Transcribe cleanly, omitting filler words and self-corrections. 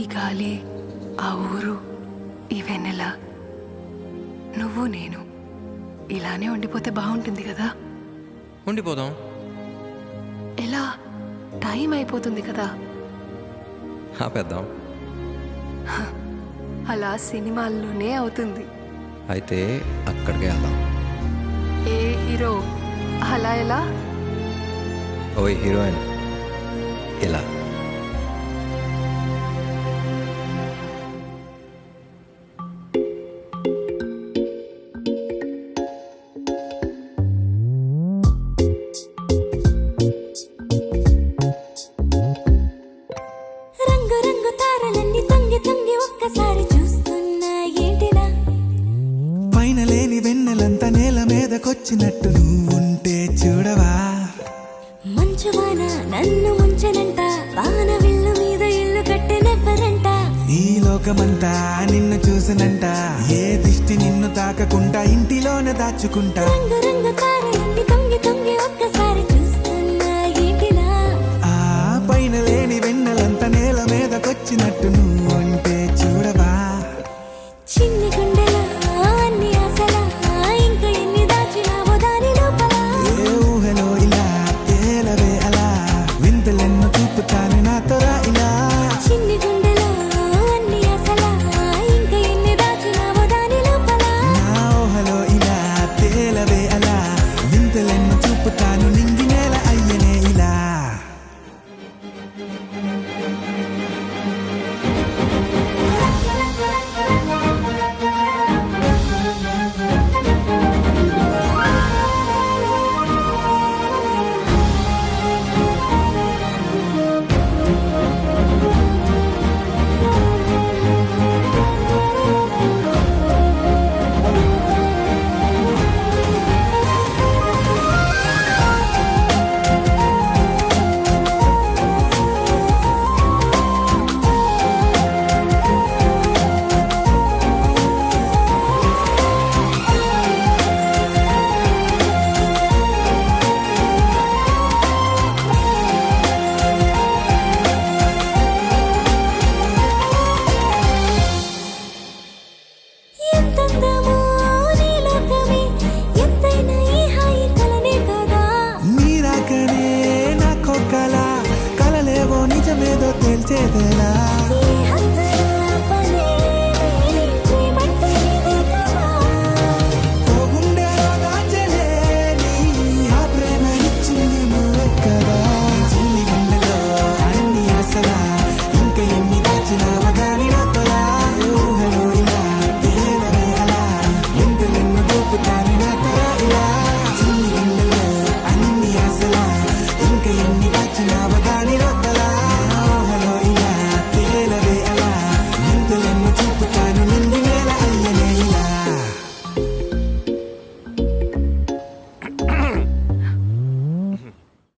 ఈ గాలి, ఆ ఊరు, ఈ వెన్నెల, నువ్వు నేను ఇలానే ఉండిపోతే బాగుంటుంది కదా. ఉండిపోదాం. ఎలా? టైం అయిపోతుంది కదా. ఆపేద్దాం. అలా సినిమాల్లోనే అవుతుంది. అయితే అక్కడికే వెళ్దాం. ఏ హీరో అలా ఎలా? ఓ హీరోయిన్ ఇలా. రంగు రంగు తారలన్నీ తొంగి తొంగి ఒక్కసారి చూస్తున్నా ఏంటిలా? పైన లేని వెన్నెలంతా నేల మీదకొచ్చినట్టు నువ్వుంటే చూడవా? మంచువాన నన్ను ముంచనంట, వాన విల్లు మీద ఇల్లు కట్టెనెవ్వరంట. ఈ లోకమంతా నిన్ను చూసనంట, ఏ దిష్టి నిన్ను తాకకుండా ఇంటిలోనే దాచుకుంటా. రంగు రంగు తారలన్నీ తొంగి తొంగి ఒక్కసారి చూస్తున్నా ఏంటిలా? ఆ పైన లేని వెన్నెలంతా నేల మీదకొచ్చినట్టు నువ్వుంటే చూడవా? చిన్ని గుండెలా అన్ని ఆశలా, ఇంకా ఎన్ని దాచినావో దాని లోపల. ఏ ఊహలో ఇలా తేలవే అలా, వింతలెన్ను చూపుతాను నాతో రా ఇలా. చిన్ని గుండెలా అన్ని ఆశలా, ఇంకా ఎన్ని దాచినావో దాని లోపల. నా ఊహలో ఇలా తేలవే అలా, వింతలెన్ను చూపుతాను నింగి నేల అయ్యనే ఇలా. ఎంతందమో నీ లోకమే, ఎంతైనా ఈ హాయి కలనే కదా. నీరాకనే నాకో కల, కలలేవో నిజమేదో తేల్చేదేలా.